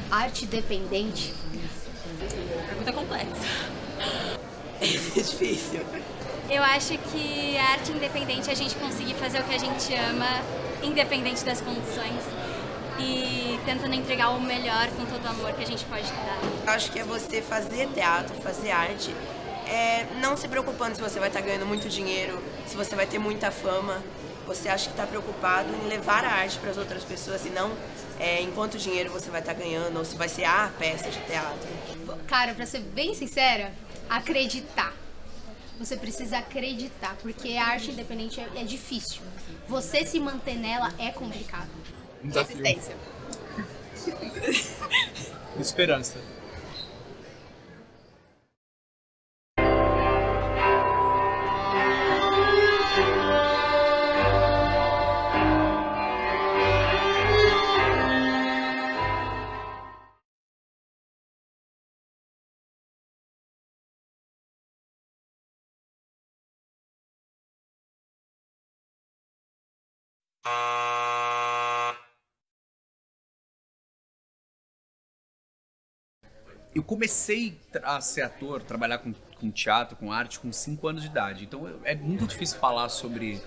Arte dependente? Pergunta complexa. É difícil. Eu acho que a arte independente é a gente conseguir fazer o que a gente ama, independente das condições, e tentando entregar o melhor com todo o amor que a gente pode dar. Acho que é você fazer teatro, fazer arte, não se preocupando se você vai estar ganhando muito dinheiro, se você vai ter muita fama. Você acha que está preocupado em levar a arte para as outras pessoas e não em quanto dinheiro você vai estar ganhando ou se vai ser a peça de teatro. Cara, pra ser bem sincera, acreditar. Você precisa acreditar, porque a arte independente é difícil. Você se manter nela é complicado. Resistência. Esperança. Eu comecei a ser ator, trabalhar com teatro, com arte, com 5 anos de idade. Então é muito difícil falar sobre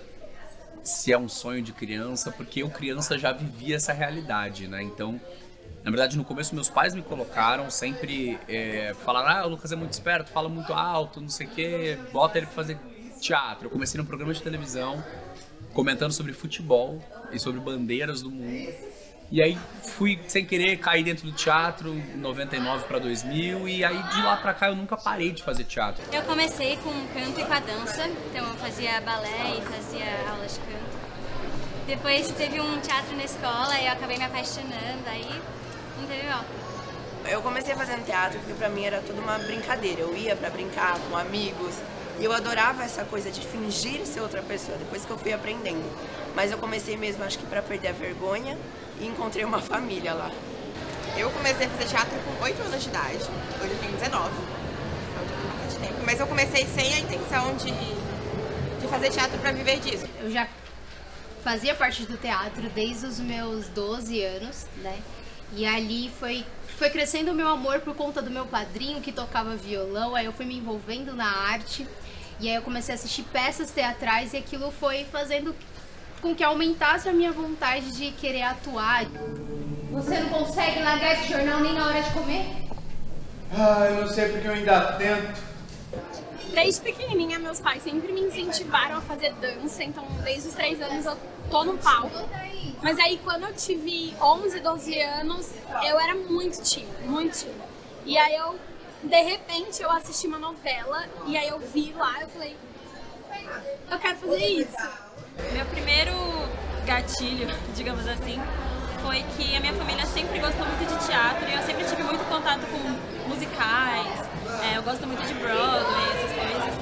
se é um sonho de criança, porque eu criança já vivia essa realidade, né? Então, na verdade, no começo meus pais me colocaram, sempre falaram, o Lucas é muito esperto, fala muito alto, não sei o quê, bota ele pra fazer teatro. Eu comecei num programa de televisão, comentando sobre futebol e sobre bandeiras do mundo. E aí fui, sem querer, cair dentro do teatro, 99 para 2000, e aí de lá pra cá eu nunca parei de fazer teatro. Eu comecei com o canto e com a dança, então eu fazia balé e fazia aulas de canto. Depois teve um teatro na escola e eu acabei me apaixonando, aí não teve volta. Eu comecei fazendo teatro porque pra mim era tudo uma brincadeira. Eu ia pra brincar com amigos e eu adorava essa coisa de fingir ser outra pessoa, depois que eu fui aprendendo. Mas eu comecei mesmo, acho que pra perder a vergonha, e encontrei uma família lá. Eu comecei a fazer teatro com 8 anos de idade, hoje eu tenho 19, então já tem bastante tempo. Mas eu comecei sem a intenção de fazer teatro pra viver disso. Eu já fazia parte do teatro desde os meus 12 anos, né? E ali foi crescendo o meu amor por conta do meu padrinho que tocava violão, aí eu fui me envolvendo na arte, e aí eu comecei a assistir peças teatrais e aquilo foi fazendo com que aumentasse a minha vontade de querer atuar. Você não consegue largar esse jornal nem na hora de comer? Eu não sei porque eu ainda tento. Desde pequenininha, meus pais sempre me incentivaram a fazer dança, então desde os 3 anos eu tô no palco. Mas aí quando eu tive 11, 12 anos, eu era muito tímida, muito tímida. E aí de repente, eu assisti uma novela e aí eu vi lá, eu falei, eu quero fazer isso. Meu primeiro gatilho, digamos assim, foi que a minha família sempre gostou muito de teatro e eu sempre tive muito contato com musicais, eu gosto muito de Broadway, essas coisas.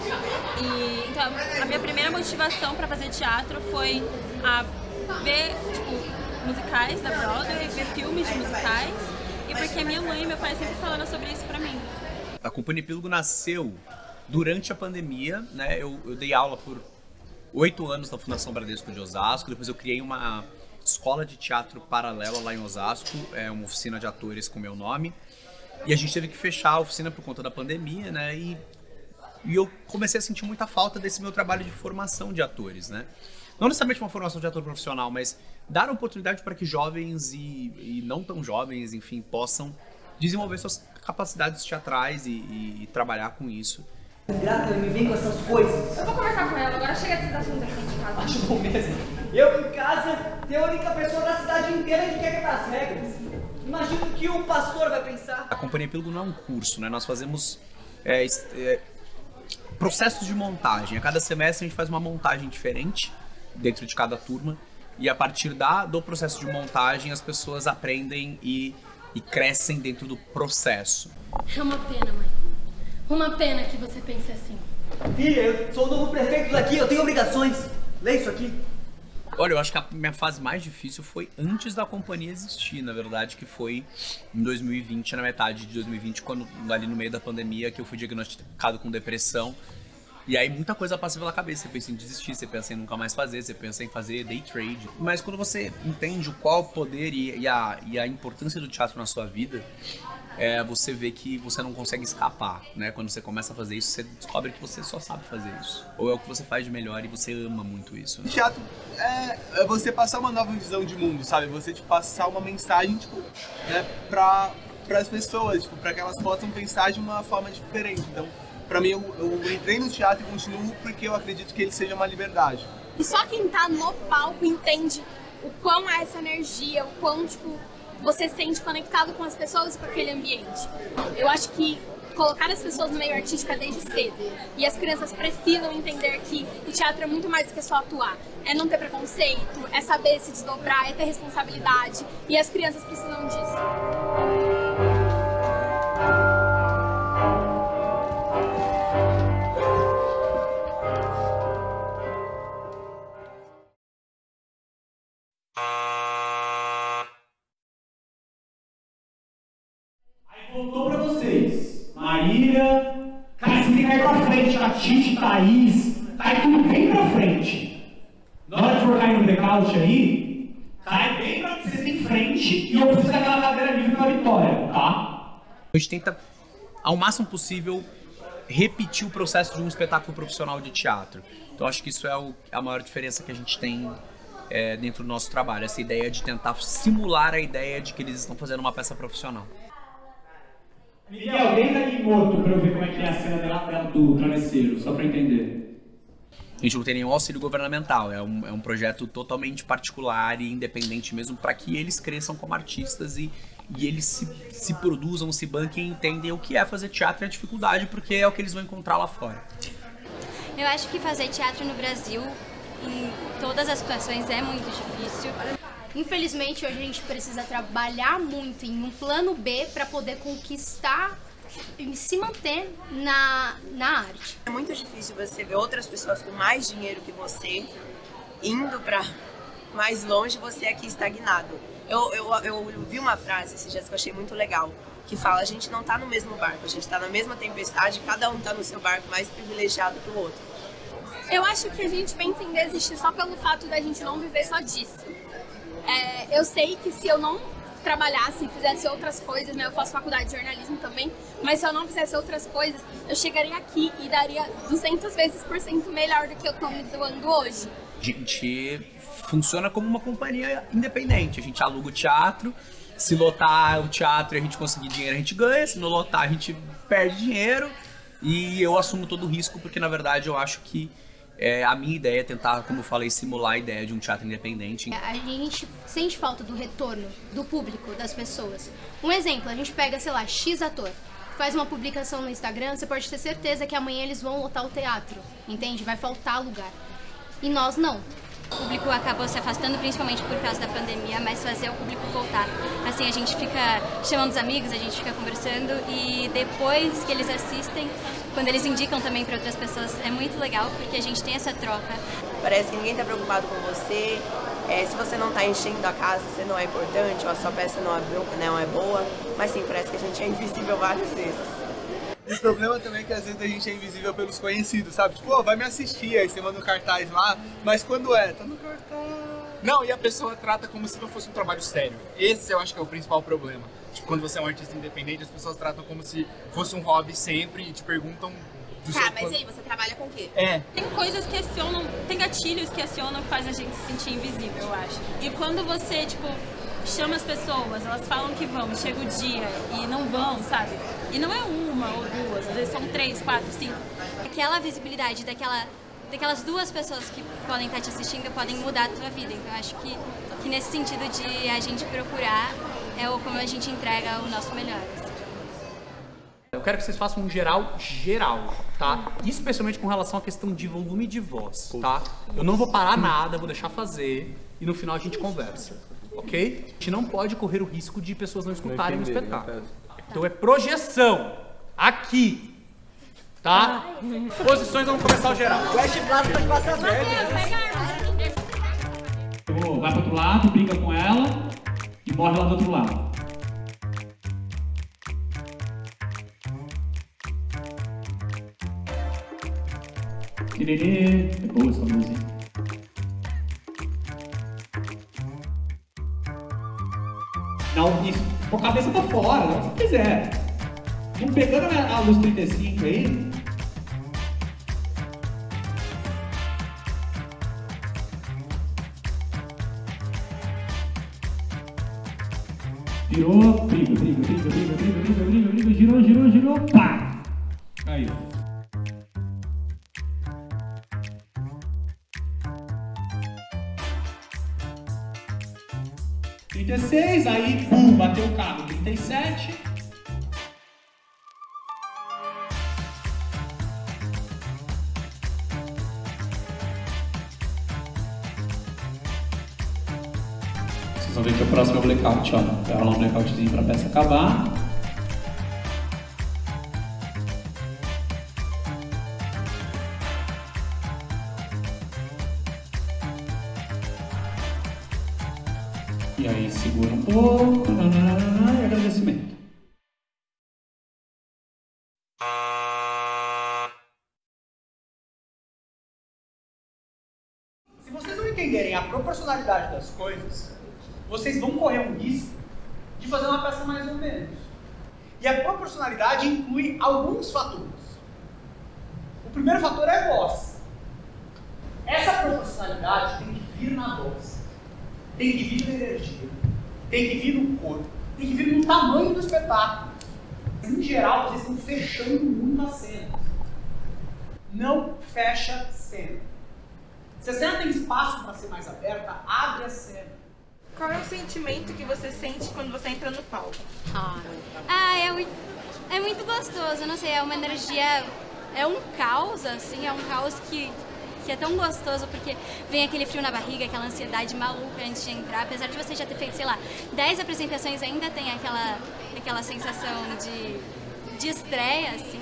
E então a minha primeira motivação para fazer teatro foi a ver musicais da Broadway, ver filmes de musicais, e porque minha mãe e meu pai sempre falaram sobre isso pra mim. A Companhia Epílogo nasceu durante a pandemia, né? Eu dei aula por 8 anos na Fundação Bradesco de Osasco, depois eu criei uma escola de teatro paralela lá em Osasco, uma oficina de atores com meu nome, e a gente teve que fechar a oficina por conta da pandemia, né? E eu comecei a sentir muita falta desse meu trabalho de formação de atores, né? Não necessariamente uma formação de ator profissional, mas dar oportunidade para que jovens e não tão jovens, enfim, possam desenvolver suas capacidades teatrais e trabalhar com isso. Grata, me vem com essas coisas. Eu vou conversar com ela, agora chega desse assunto aqui de casa. Acho bom mesmo. Eu em casa tenho a única pessoa da cidade inteira que quer quebrar as regras. Imagina o que o pastor vai pensar. A Companhia Epílogo não é um curso, né? Nós fazemos processos de montagem. A cada semestre a gente faz uma montagem diferente dentro de cada turma. E a partir do processo de montagem as pessoas aprendem e crescem dentro do processo. É uma pena, mãe. Uma pena que você pense assim. Filha, eu sou o novo prefeito daqui, eu tenho obrigações. Lê isso aqui. Olha, eu acho que a minha fase mais difícil foi antes da companhia existir, na verdade, que foi em 2020, na metade de 2020, quando ali no meio da pandemia, que eu fui diagnosticado com depressão. E aí muita coisa passa pela cabeça, você pensa em desistir, você pensa em nunca mais fazer, você pensa em fazer day trade. Mas quando você entende qual o poder e a importância do teatro na sua vida, você vê que você não consegue escapar, né? Quando você começa a fazer isso, você descobre que você só sabe fazer isso. Ou é o que você faz de melhor e você ama muito isso. Né? O teatro é você passar uma nova visão de mundo, sabe? Você passar uma mensagem, tipo, né, para as pessoas, tipo, para que elas possam pensar de uma forma diferente. Então, pra mim, eu entrei no teatro e continuo porque eu acredito que ele seja uma liberdade. E só quem tá no palco entende o quão é essa energia, o quão, tipo, você se sente conectado com as pessoas e com aquele ambiente. Eu acho que colocar as pessoas no meio artístico é desde cedo. E as crianças precisam entender que o teatro é muito mais do que só atuar. É não ter preconceito, é saber se desdobrar, é ter responsabilidade. E as crianças precisam disso. Voltou pra vocês. Maíra, cara, você tem que cair pra frente, a Titi, Thaís, cai tudo bem pra frente. Na hora que for cair no blackout aí, cai bem pra vocês em frente e eu preciso daquela cadeira livre pra vitória, tá? A gente tenta, ao máximo possível, repetir o processo de um espetáculo profissional de teatro. Então acho que isso é a maior diferença que a gente tem dentro do nosso trabalho. Essa ideia de tentar simular a ideia de que eles estão fazendo uma peça profissional. Miguel, deita ali morto pra eu ver como é que é a cena dela do travesseiro, só pra entender. A gente não tem nenhum auxílio governamental, é um projeto totalmente particular e independente mesmo para que eles cresçam como artistas e eles se produzam, se banquem e entendem o que é fazer teatro e a dificuldade, porque é o que eles vão encontrar lá fora. Eu acho que fazer teatro no Brasil, em todas as situações, é muito difícil. Infelizmente, hoje a gente precisa trabalhar muito em um plano B para poder conquistar e se manter na arte. É muito difícil você ver outras pessoas com mais dinheiro que você indo para mais longe, você aqui estagnado. Eu vi uma frase esses dias que eu achei muito legal, que fala: a gente não tá no mesmo barco, a gente tá na mesma tempestade, cada um tá no seu barco mais privilegiado que o outro. Eu acho que a gente pensa em desistir só pelo fato da gente não viver só disso. Eu sei que se eu não trabalhasse e fizesse outras coisas, né, eu faço faculdade de jornalismo também, mas se eu não fizesse outras coisas, eu chegaria aqui e daria 200 vezes por cento melhor do que eu tô me doando hoje. A gente funciona como uma companhia independente, a gente aluga o teatro, se lotar o teatro e a gente conseguir dinheiro, a gente ganha, se não lotar a gente perde dinheiro e eu assumo todo o risco porque na verdade eu acho que a minha ideia é tentar, como eu falei, simular a ideia de um teatro independente. A gente sente falta do retorno do público, das pessoas. Um exemplo, a gente pega, sei lá, X ator, faz uma publicação no Instagram, você pode ter certeza que amanhã eles vão lotar o teatro, entende? Vai faltar lugar. E nós não. O público acabou se afastando principalmente por causa da pandemia, mas fazer o público voltar. Assim, a gente fica chamando os amigos, a gente fica conversando e depois que eles assistem, quando eles indicam também para outras pessoas, é muito legal porque a gente tem essa troca. Parece que ninguém tá preocupado com você, se você não tá enchendo a casa, você não é importante, ou a sua peça não é boa, mas sim, parece que a gente é invisível várias vezes. O problema também é que às vezes a gente é invisível pelos conhecidos, sabe? Tipo, vai me assistir, aí você manda um cartaz lá, mas quando tá no cartaz. Não, e a pessoa trata como se não fosse um trabalho sério. Esse eu acho que é o principal problema. Tipo, quando você é um artista independente, as pessoas tratam como se fosse um hobby sempre e te perguntam... Tá, mas e aí, você trabalha com o quê? Tem coisas que acionam, tem gatilhos que acionam que faz a gente se sentir invisível, eu acho. E quando você, tipo, chama as pessoas, elas falam que vão, chega o dia e não vão, sabe? E não é uma ou duas, às vezes são 3, 4, 5. Aquela visibilidade daquelas duas pessoas que podem estar te assistindo podem mudar a tua vida. Então eu acho que nesse sentido de a gente procurar como a gente entrega o nosso melhor. Eu quero que vocês façam um geral, tá? Especialmente com relação à questão de volume de voz, tá? Eu não vou parar nada, vou deixar fazer e no final a gente conversa, ok? A gente não pode correr o risco de pessoas não escutarem o espetáculo. Então é projeção, aqui, tá? Posições, vamos começar o geral. West Plaza tá de passar Vai pro outro lado, briga com ela e morre lá do outro lado. Tererê. É boa essa música. Não, isso. Com a cabeça pra fora, o que você quiser. Não pegando a luz 35 aí. Virou, briga, girou, pá! Caiu. Aí, pum, bateu o carro. 37. Vocês vão ver que o próximo é o blackout, ó. Vai rolar um blackoutzinho pra peça acabar. E aí, segura um pouco, e agradecimento. Se vocês não entenderem a proporcionalidade das coisas, vocês vão correr um risco de fazer uma peça mais ou menos. E a proporcionalidade inclui alguns fatores. O primeiro fator é a voz. Essa proporcionalidade tem que vir na voz. Tem que vir na energia, tem que vir no corpo, tem que vir no tamanho do espetáculo. Em geral, vocês estão fechando muito a cena. Não fecha a cena. Se a cena tem espaço para ser mais aberta, abre a cena. Qual é o sentimento que você sente quando você entra no palco? É muito gostoso, eu não sei, é uma energia, é um caos, assim, é um caos que é tão gostoso, porque vem aquele frio na barriga, aquela ansiedade maluca antes de entrar. Apesar de você já ter feito, sei lá, 10 apresentações, ainda tem aquela sensação de estreia, assim.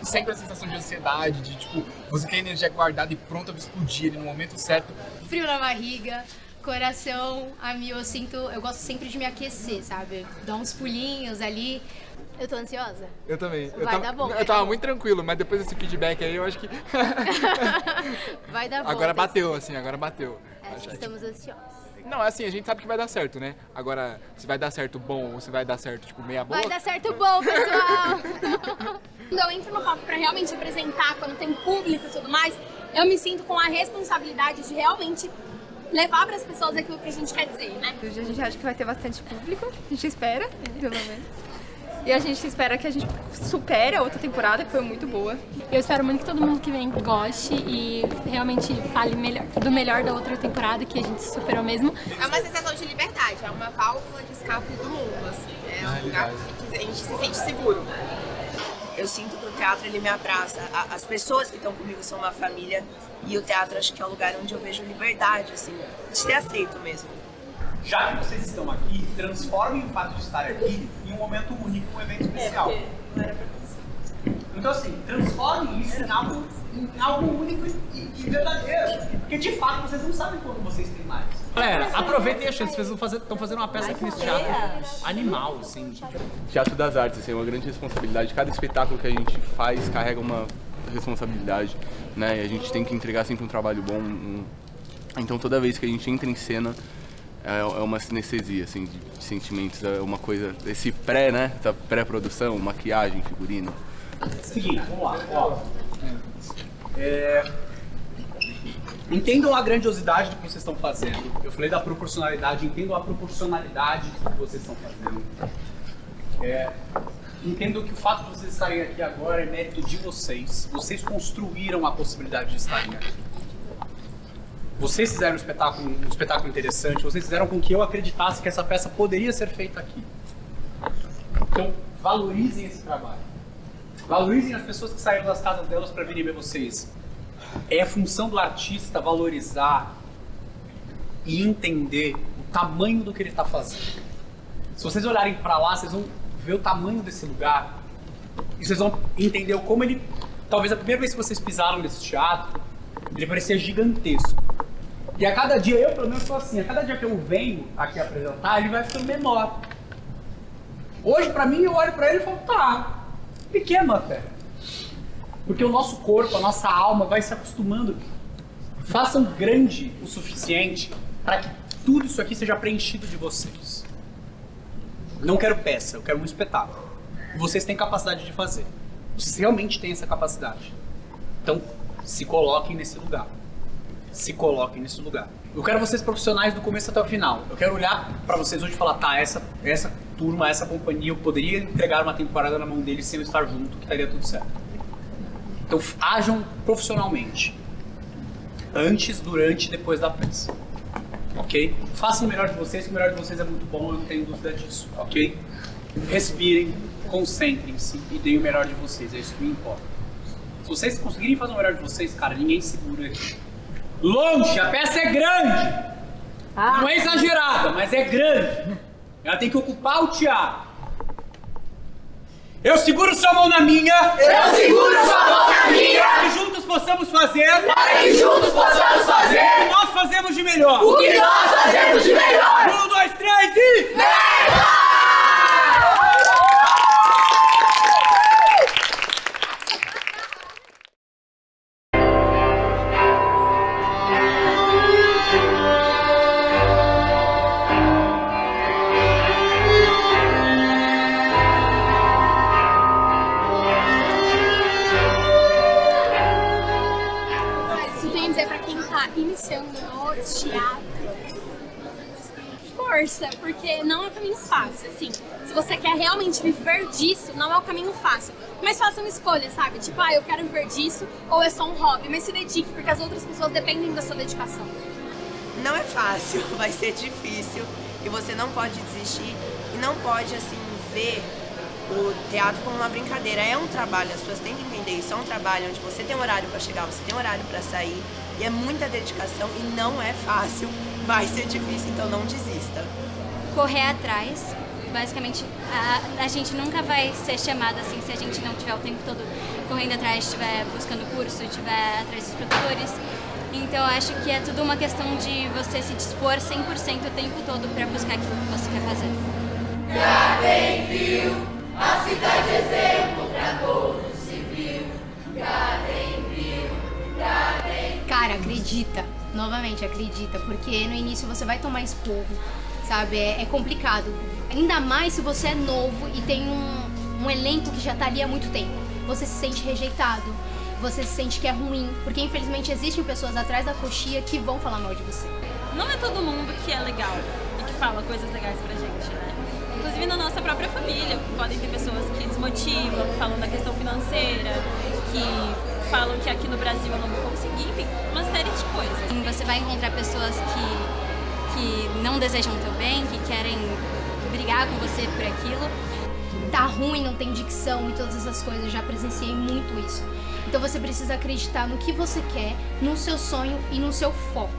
Sempre a sensação de ansiedade, de tipo, você tem a energia guardada e pronta pra explodir ali no momento certo. Frio na barriga, coração a mil, eu gosto sempre de me aquecer, sabe? Dar uns pulinhos ali. Eu tô ansiosa? Eu também. Vai dar bom. Eu tava muito tranquilo, mas depois desse feedback aí eu acho que... Vai dar bom. Agora bateu, assim, agora bateu. Acho que estamos ansiosos. Não, assim, a gente sabe que vai dar certo, né? Agora, se vai dar certo bom ou se vai dar certo, tipo, meia boa... Vai dar certo bom, pessoal! Quando eu entro no palco pra realmente apresentar, quando tem público e tudo mais, eu me sinto com a responsabilidade de realmente levar para as pessoas aquilo que a gente quer dizer, né? A gente acha que vai ter bastante público, a gente espera, pelo menos. E a gente espera que a gente supere a outra temporada, que foi muito boa. Eu espero muito que todo mundo que vem goste e realmente fale do melhor da outra temporada, que a gente superou mesmo. É uma sensação de liberdade, é uma válvula de escape do mundo, assim. É um lugar que a gente se sente seguro. Eu sinto que o teatro, ele me abraça. As pessoas que estão comigo são uma família e o teatro acho que é o lugar onde eu vejo liberdade, assim, de ser aceito mesmo. Já que vocês estão aqui, transformem o fato de estar aqui em um momento único, um evento especial. Então assim, transformem isso em algo único e verdadeiro. Porque de fato vocês não sabem quando vocês têm mais. Galera, aproveitem a chance, vocês estão fazendo uma peça aqui nesse teatro animal, assim. Teatro das Artes, assim, é uma grande responsabilidade. Cada espetáculo que a gente faz carrega uma responsabilidade, né? E a gente tem que entregar sempre um trabalho bom. Então toda vez que a gente entra em cena, é uma sinestesia, assim, de sentimentos, é uma coisa, esse pré, né? Essa pré-produção, maquiagem, figurino. Seguinte, vamos lá, ó. Entendam a grandiosidade do que vocês estão fazendo. Eu falei da proporcionalidade, entendam a proporcionalidade do que vocês estão fazendo. Entendam que o fato de vocês estarem aqui agora é mérito de vocês. Vocês construíram a possibilidade de estarem aqui. Vocês fizeram um espetáculo interessante, vocês fizeram com que eu acreditasse que essa peça poderia ser feita aqui. Então, valorizem esse trabalho. Valorizem as pessoas que saíram das casas delas para virem ver vocês. É a função do artista valorizar e entender o tamanho do que ele está fazendo. Se vocês olharem para lá, vocês vão ver o tamanho desse lugar e vocês vão entender como ele... Talvez a primeira vez que vocês pisaram nesse teatro, ele parecia gigantesco. E a cada dia, eu pelo menos sou assim, a cada dia que eu venho aqui apresentar, ele vai ficando menor. Hoje, pra mim, eu olho pra ele e falo, tá, pequeno até. Porque o nosso corpo, a nossa alma vai se acostumando. Façam grande o suficiente para que tudo isso aqui seja preenchido de vocês. Não quero peça, eu quero um espetáculo. E vocês têm capacidade de fazer. Vocês realmente têm essa capacidade. Então, se coloquem nesse lugar. Se coloquem nesse lugar. Eu quero vocês profissionais do começo até o final. Eu quero olhar para vocês hoje e falar, tá, essa turma, essa companhia, eu poderia entregar uma temporada na mão deles sem eu estar junto, que estaria tudo certo. Então, ajam profissionalmente. Antes, durante e depois da peça. Ok? Façam o melhor de vocês, que o melhor de vocês é muito bom, eu não tenho dúvida disso. Ok? Respirem, concentrem-se e deem o melhor de vocês, é isso que me importa. Se vocês conseguirem fazer o melhor de vocês, cara, ninguém segura aqui. Longe, a peça é grande. Não é exagerada, mas é grande. Ela tem que ocupar o teatro. Eu seguro sua mão na minha. Eu seguro sua mão na minha. Para que juntos possamos fazer. Para que juntos possamos fazer. O que nós fazemos de melhor. O que nós fazemos de melhor. 1, 2, 3 e... Mega! Iniciando no teatro, força, porque não é um caminho fácil, assim, se você quer realmente viver disso, não é um caminho fácil, mas faça uma escolha, sabe, tipo, eu quero viver disso, ou é só um hobby, mas se dedique, porque as outras pessoas dependem da sua dedicação. Não é fácil, vai ser difícil, e você não pode desistir, e não pode, assim, ver o teatro como uma brincadeira, é um trabalho, as pessoas têm que entender isso, é um trabalho onde você tem um horário para chegar, você tem um horário para sair, e é muita dedicação e não é fácil, vai ser difícil, então não desista. Correr atrás, basicamente, a gente nunca vai ser chamada assim se a gente não tiver o tempo todo correndo atrás, estiver buscando curso, estiver atrás dos produtores. Então eu acho que é tudo uma questão de você se dispor 100% o tempo todo para buscar aquilo que você quer fazer. Gardenville, a cidade exemplo para todo civil. Gardenville, Gardenville. Cara, acredita, novamente acredita, porque no início você vai tomar esporro, sabe, é complicado, ainda mais se você é novo e tem um elenco que já tá ali há muito tempo, você se sente rejeitado, você se sente que é ruim, porque infelizmente existem pessoas atrás da coxia que vão falar mal de você. Não é todo mundo que é legal e que fala coisas legais pra gente, né? Inclusive na nossa própria família, podem ter pessoas que desmotivam, que falam da questão financeira, que falam que aqui no Brasil eu não vou conseguir, enfim, uma série de coisas. Você vai encontrar pessoas que não desejam o teu bem, que querem brigar com você por aquilo. Tá ruim, não tem dicção e todas essas coisas, eu já presenciei muito isso. Então você precisa acreditar no que você quer, no seu sonho e no seu foco.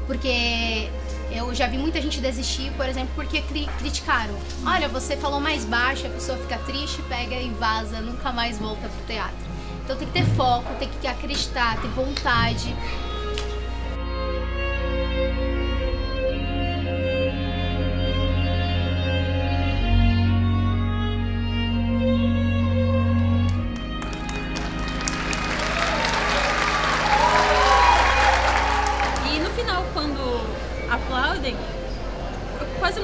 Porque eu já vi muita gente desistir, por exemplo, porque criticaram. Olha, você falou mais baixo, a pessoa fica triste, pega e vaza, nunca mais volta pro teatro. Então tem que ter foco, tem que acreditar, ter vontade. E no final, quando aplaudem,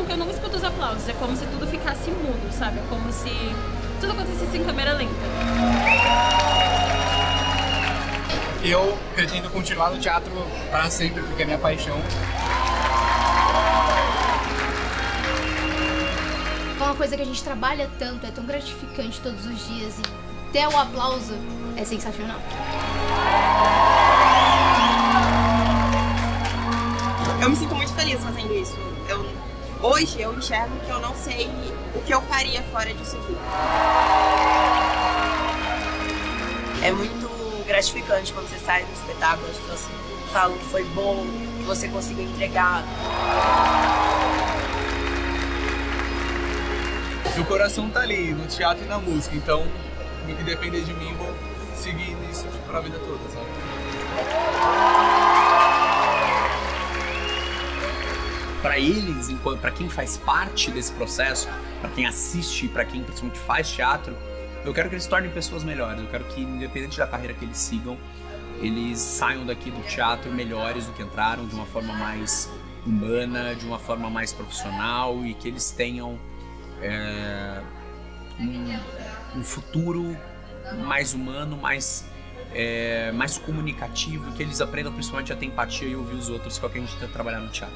eu não escuto os aplausos, é como se tudo ficasse mudo, sabe? É como se tudo acontecesse em câmera lenta. Eu pretendo continuar no teatro para sempre, porque é minha paixão. É uma coisa que a gente trabalha tanto, é tão gratificante todos os dias e ter o aplauso é sensacional. Eu me sinto muito feliz fazendo isso. Hoje eu enxergo que eu não sei o que eu faria fora disso aqui. É muito gratificante quando você sai do espetáculo, as pessoas falam que foi bom, que você conseguiu entregar. Meu coração tá ali, no teatro e na música, então no que depender de mim, vou seguir nisso pra vida toda, sabe? Para eles, para quem faz parte desse processo, para quem assiste, para quem principalmente faz teatro, Eu quero que eles se tornem pessoas melhores. Eu quero que, independente da carreira que eles sigam, eles saiam daqui do teatro melhores do que entraram, de uma forma mais humana, de uma forma mais profissional, e que eles tenham um futuro mais humano, mais comunicativo, e que eles aprendam principalmente a ter empatia e ouvir os outros, que é o que a gente tenta trabalhar no teatro.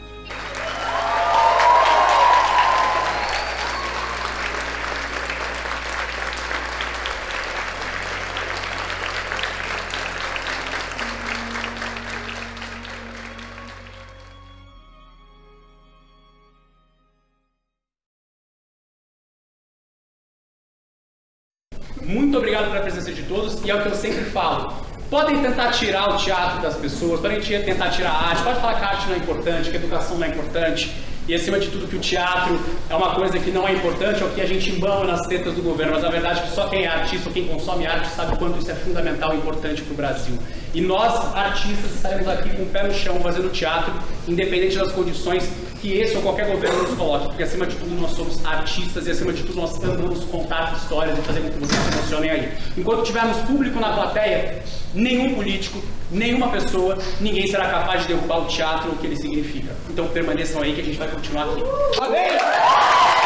Muito obrigado pela presença de todos, e é o que eu sempre falo. Podem tentar tirar o teatro das pessoas, podem tentar tirar a arte, pode falar que a arte não é importante, que a educação não é importante, e acima de tudo que o teatro é uma coisa que não é importante, é o que a gente embama nas tetas do governo, mas a verdade é que só quem é artista ou quem consome arte sabe o quanto isso é fundamental e importante para o Brasil. E nós, artistas, estaremos aqui com o pé no chão, fazendo teatro, independente das condições que esse ou qualquer governo nos coloque, porque acima de tudo nós somos artistas e acima de tudo nós amamos contar histórias e fazer com que vocês se emocionem aí. Enquanto tivermos público na plateia, nenhum político, nenhuma pessoa, ninguém será capaz de derrubar o teatro ou o que ele significa. Então permaneçam aí que a gente vai continuar aqui. Amém!